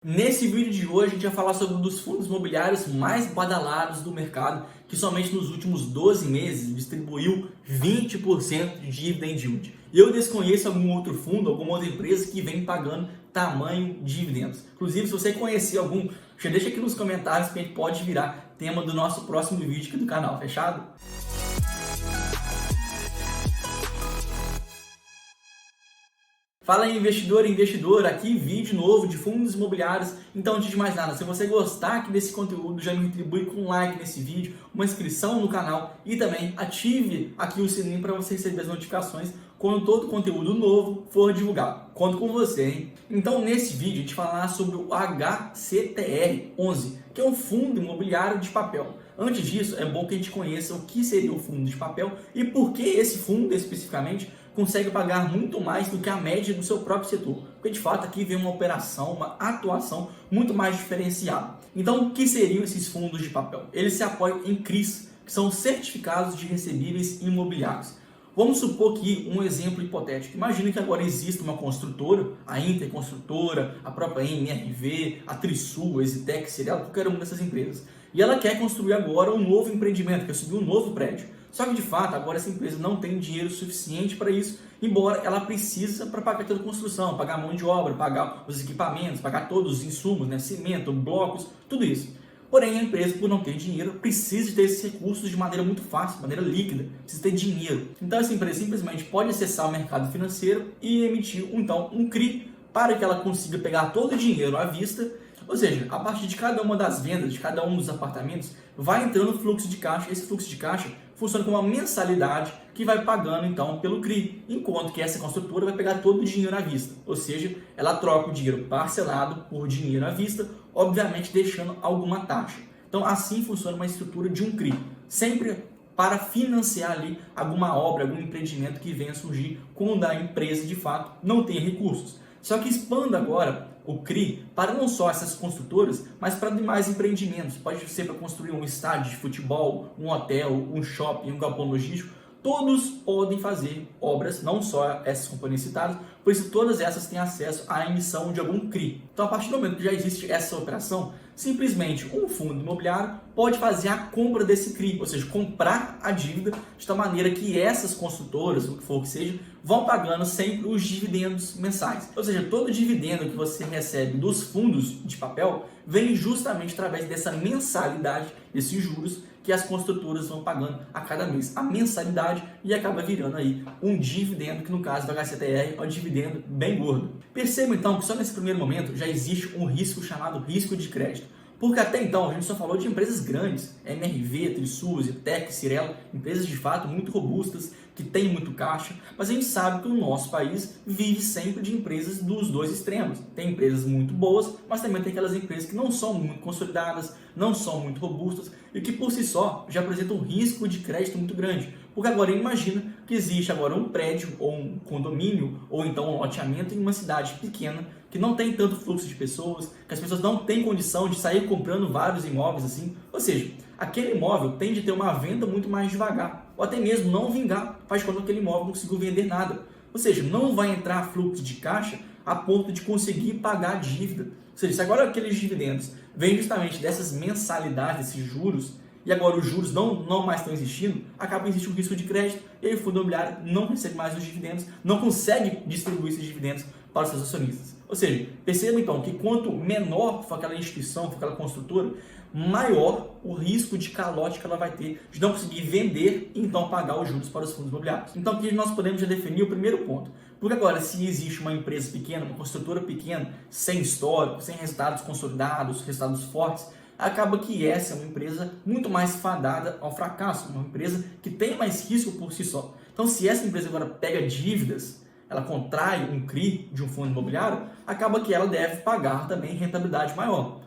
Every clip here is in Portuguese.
Nesse vídeo de hoje a gente vai falar sobre um dos fundos imobiliários mais badalados do mercado, que somente nos últimos 12 meses distribuiu 20% de dividend yield. Eu desconheço algum outro fundo, alguma outra empresa que vem pagando tamanho de dividendos. Inclusive, se você conhecer algum, já deixa aqui nos comentários que a gente pode virar tema do nosso próximo vídeo aqui do canal, fechado? Fala aí, investidor e investidora, aqui vídeo novo de fundos imobiliários. Então, antes de mais nada, se você gostar aqui desse conteúdo, já me retribui com um like nesse vídeo, uma inscrição no canal e também ative aqui o sininho para você receber as notificações quando todo conteúdo novo for divulgado. Conto com você, hein? Então, nesse vídeo, a gente vai falar sobre o HCTR11, que é um fundo imobiliário de papel. Antes disso, é bom que a gente conheça o que seria o fundo de papel e por que esse fundo especificamente consegue pagar muito mais do que a média do seu próprio setor. Porque de fato aqui vem uma operação, uma atuação muito mais diferenciada. Então, o que seriam esses fundos de papel? Eles se apoiam em CRIs, que são certificados de recebíveis imobiliários. Vamos supor que um exemplo hipotético. Imagine que agora existe uma construtora, a Interconstrutora, a própria MRV, a Trisul, a Exitec, seria qualquer uma dessas empresas. E ela quer construir agora um novo empreendimento, quer subir um novo prédio. Só que de fato agora essa empresa não tem dinheiro suficiente para isso, embora ela precisa para pagar toda a construção, pagar a mão de obra, pagar os equipamentos, pagar todos os insumos, né, cimento, blocos, tudo isso. Porém, a empresa, por não ter dinheiro, precisa ter esses recursos de maneira muito fácil, de maneira líquida, precisa ter dinheiro. Então, essa empresa simplesmente pode acessar o mercado financeiro e emitir, então, um CRI para que ela consiga pegar todo o dinheiro à vista. Ou seja, a partir de cada uma das vendas, de cada um dos apartamentos, vai entrando fluxo de caixa. Esse fluxo de caixa funciona como uma mensalidade que vai pagando, então, pelo CRI, enquanto que essa construtora vai pegar todo o dinheiro à vista. Ou seja, ela troca o dinheiro parcelado por dinheiro à vista, obviamente deixando alguma taxa. Então, assim funciona uma estrutura de um CRI, sempre para financiar ali alguma obra, algum empreendimento que venha a surgir quando a empresa, de fato, não tem recursos. Só que expanda agora o CRI para não só essas construtoras, mas para demais empreendimentos. Pode ser para construir um estádio de futebol, um hotel, um shopping, um galpão logístico. Todos podem fazer obras, não só essas companhias citadas, por isso todas essas têm acesso à emissão de algum CRI. Então, a partir do momento que já existe essa operação, simplesmente um fundo imobiliário pode fazer a compra desse CRI, ou seja, comprar a dívida de tal maneira que essas construtoras, o que for que seja, vão pagando sempre os dividendos mensais. Ou seja, todo dividendo que você recebe dos fundos de papel vem justamente através dessa mensalidade, desses juros que as construtoras vão pagando a cada mês, a mensalidade, e acaba virando aí um dividendo, que no caso do HCTR é um dividendo bem gordo. Perceba então que só nesse primeiro momento já existe um risco chamado risco de crédito. Porque até então a gente só falou de empresas grandes, MRV, Trisul, Zetec, Cyrela, empresas de fato muito robustas, que têm muito caixa, mas a gente sabe que o nosso país vive sempre de empresas dos dois extremos. Tem empresas muito boas, mas também tem aquelas empresas que não são muito consolidadas, não são muito robustas e que por si só já apresentam um risco de crédito muito grande. Porque agora imagina que existe agora um prédio ou um condomínio ou então um loteamento em uma cidade pequena que não tem tanto fluxo de pessoas, que as pessoas não têm condição de sair comprando vários imóveis assim. Ou seja, aquele imóvel tende a ter uma venda muito mais devagar, ou até mesmo não vingar, faz quando aquele imóvel não conseguiu vender nada. Ou seja, não vai entrar fluxo de caixa a ponto de conseguir pagar a dívida. Ou seja, se agora aqueles dividendos vêm justamente dessas mensalidades, esses juros, e agora os juros não mais estão existindo, acaba existindo um risco de crédito, e aí o fundo imobiliário não recebe mais os dividendos, não consegue distribuir esses dividendos para os seus acionistas. Ou seja, perceba então que quanto menor for aquela instituição, for aquela construtora, maior o risco de calote que ela vai ter de não conseguir vender e então pagar os juros para os fundos imobiliários. Então aqui nós podemos já definir o primeiro ponto. Porque agora, se existe uma empresa pequena, uma construtora pequena, sem histórico, sem resultados consolidados, resultados fortes, acaba que essa é uma empresa muito mais fadada ao fracasso, uma empresa que tem mais risco por si só. Então, se essa empresa agora pega dívidas, ela contrai um CRI de um fundo imobiliário, acaba que ela deve pagar também rentabilidade maior.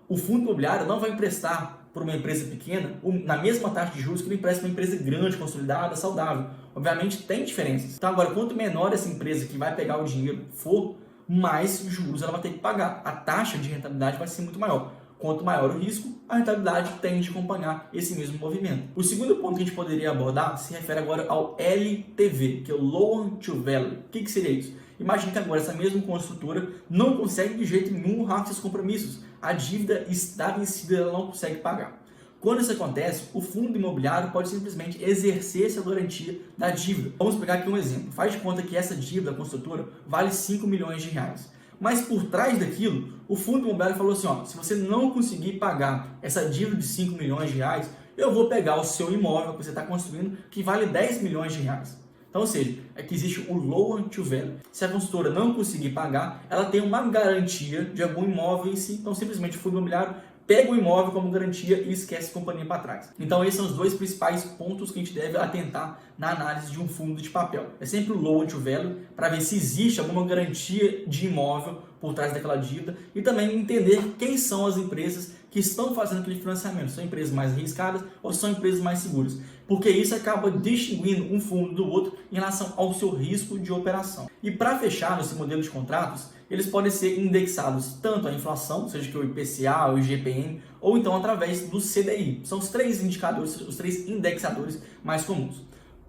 O fundo imobiliário não vai emprestar para uma empresa pequena na mesma taxa de juros que ele empresta para uma empresa grande, consolidada, saudável. Obviamente tem diferenças. Então agora, quanto menor essa empresa que vai pegar o dinheiro for, mais juros ela vai ter que pagar. A taxa de rentabilidade vai ser muito maior. Quanto maior o risco, a rentabilidade tende a acompanhar esse mesmo movimento. O segundo ponto que a gente poderia abordar se refere agora ao LTV, que é o Loan to Value. O que seria isso? Imagine que agora essa mesma construtora não consegue de jeito nenhum honrar seus compromissos. A dívida está vencida, ela não consegue pagar. Quando isso acontece, o fundo imobiliário pode simplesmente exercer essa garantia da dívida. Vamos pegar aqui um exemplo. Faz de conta que essa dívida da construtora vale 5 milhões de reais. Mas por trás daquilo, o fundo imobiliário falou assim, ó, se você não conseguir pagar essa dívida de 5 milhões de reais, eu vou pegar o seu imóvel que você está construindo, que vale 10 milhões de reais. Então, ou seja, é que existe o loan to value. Se a construtora não conseguir pagar, ela tem uma garantia de algum imóvel em si. Então, simplesmente o fundo imobiliário pega o imóvel como garantia e esquece a companhia para trás. Então, esses são os dois principais pontos que a gente deve atentar na análise de um fundo de papel. É sempre o loan to value, para ver se existe alguma garantia de imóvel por trás daquela dívida e também entender quem são as empresas que estão fazendo aquele financiamento. São empresas mais arriscadas ou são empresas mais seguras? Porque isso acaba distinguindo um fundo do outro em relação ao seu risco de operação. E para fechar nesse modelo de contratos, eles podem ser indexados tanto à inflação, seja que o IPCA, o IGPM, ou então através do CDI. São os três indicadores, os três indexadores mais comuns.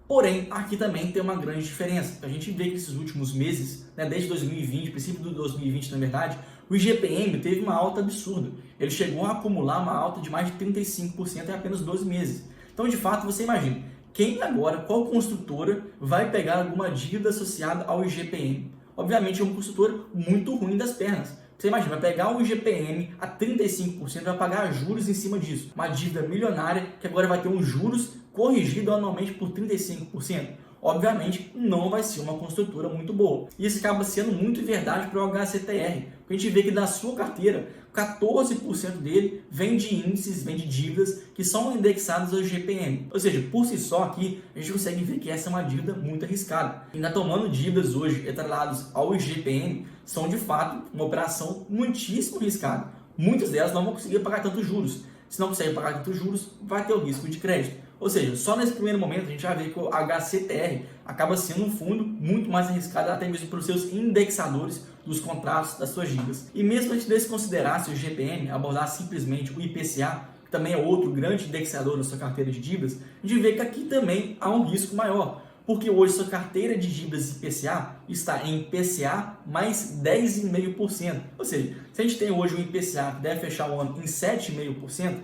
Porém, aqui também tem uma grande diferença. A gente vê que esses últimos meses, desde 2020, princípio de 2020 na verdade, o IGPM teve uma alta absurda. Ele chegou a acumular uma alta de mais de 35% em apenas 12 meses. Então, de fato, você imagina, qual construtora vai pegar alguma dívida associada ao IGPM? Obviamente é uma construtora muito ruim das pernas. Você imagina, vai pegar o IGPM a 35% e vai pagar juros em cima disso. Uma dívida milionária que agora vai ter um juros corrigido anualmente por 35%. Obviamente não vai ser uma construtora muito boa. Isso acaba sendo muito verdade para o HCTR. A gente vê que da sua carteira, 14% dele vem de índices, vem de dívidas que são indexadas ao IGPM. Ou seja, por si só aqui, a gente consegue ver que essa é uma dívida muito arriscada. Ainda tomando dívidas hoje atreladas ao IGPM, são de fato uma operação muitíssimo arriscada. Muitas delas não vão conseguir pagar tantos juros. Se não consegue pagar tantos juros, vai ter o risco de crédito. Ou seja, só nesse primeiro momento a gente já vê que o HCTR acaba sendo um fundo muito mais arriscado até mesmo pelos seus indexadores dos contratos das suas dívidas. E mesmo a gente desconsiderasse o IGPM, abordar simplesmente o IPCA, que também é outro grande indexador da sua carteira de dívidas, a gente vê que aqui também há um risco maior. Porque hoje sua carteira de dívidas IPCA está em IPCA mais 10,5%. Ou seja, se a gente tem hoje um IPCA que deve fechar o ano em 7,5%,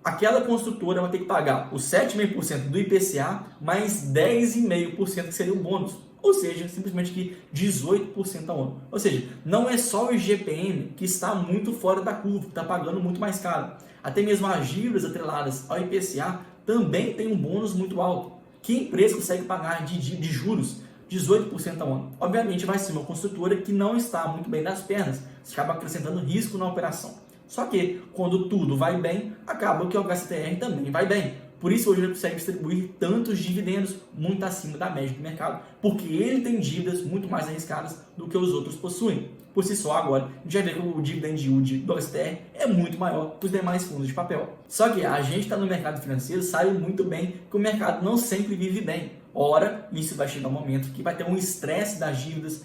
aquela construtora vai ter que pagar os 7,5% do IPCA mais 10,5% que seria o bônus. Ou seja, simplesmente que 18% ao ano. Ou seja, não é só o IGPM que está muito fora da curva, que está pagando muito mais caro. Até mesmo as dívidas atreladas ao IPCA também tem um bônus muito alto. Que empresa consegue pagar de juros 18% ao ano? Obviamente vai ser uma construtora que não está muito bem das pernas, você acaba acrescentando risco na operação. Só que quando tudo vai bem, acaba que o HCTR também vai bem. Por isso hoje ele consegue distribuir tantos dividendos muito acima da média do mercado, porque ele tem dívidas muito mais arriscadas do que os outros possuem. Por si só, agora, a gente vai ver que o dividend yield do HCTR é muito maior que os demais fundos de papel. Só que a gente está no mercado financeiro, sabe muito bem que o mercado não sempre vive bem. Ora, isso vai chegar um momento que vai ter um estresse das dívidas,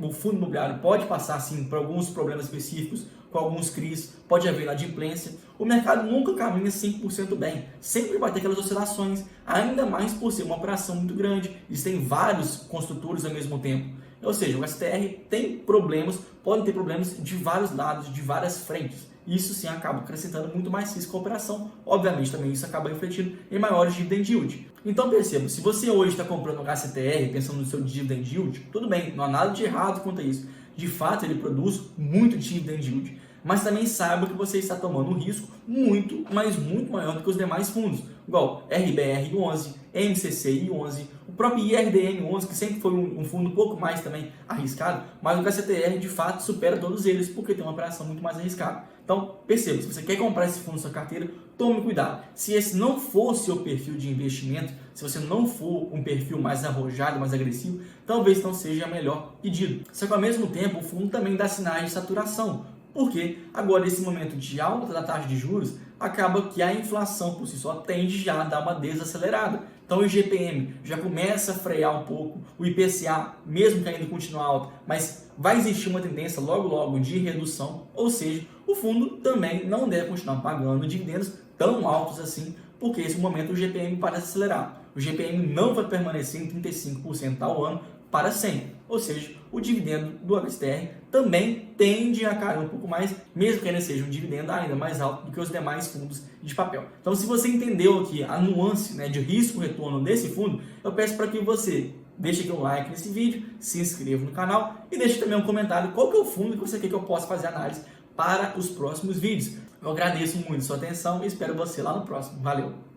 o fundo imobiliário pode passar sim por alguns problemas específicos, com alguns CRIs, pode haver inadimplência. O mercado nunca caminha 100% bem, sempre vai ter aquelas oscilações, ainda mais por ser uma operação muito grande, existem vários construtores ao mesmo tempo. Ou seja, o STR tem problemas, podem ter problemas de vários lados, de várias frentes. Isso sim acaba acrescentando muito mais risco à operação. Obviamente também isso acaba refletindo em maiores dividend yield. Então perceba, se você hoje está comprando o HCTR pensando no seu dividend yield, tudo bem, não há nada de errado quanto a isso. De fato ele produz muito dividend yield. Mas também saiba que você está tomando um risco muito, mas muito maior do que os demais fundos. Igual RBR11, MCCI11, o próprio IRDM11, que sempre foi um fundo um pouco mais também arriscado, mas o KCTR de fato supera todos eles, porque tem uma operação muito mais arriscada. Então, perceba, se você quer comprar esse fundo na sua carteira, tome cuidado. Se esse não for o seu perfil de investimento, se você não for um perfil mais arrojado, mais agressivo, talvez não seja o melhor pedido. Só que ao mesmo tempo, o fundo também dá sinais de saturação. Porque agora, nesse momento de alta da taxa de juros, acaba que a inflação por si só tende já a dar uma desacelerada. Então o IGPM já começa a frear um pouco, o IPCA, mesmo que ainda continue alto, mas vai existir uma tendência logo de redução, ou seja, o fundo também não deve continuar pagando dividendos tão altos assim, porque nesse momento o IGPM parece acelerar. O IGPM não vai permanecer em 35% ao ano para sempre. ou seja, o dividendo do HSTR também tende a cair um pouco mais, mesmo que ainda seja um dividendo ainda mais alto do que os demais fundos de papel. Então, se você entendeu aqui a nuance, né, de risco-retorno desse fundo, eu peço para que você deixe aqui um like nesse vídeo, se inscreva no canal e deixe também um comentário qual que é o fundo que você quer que eu possa fazer análise para os próximos vídeos. Eu agradeço muito a sua atenção e espero você lá no próximo. Valeu!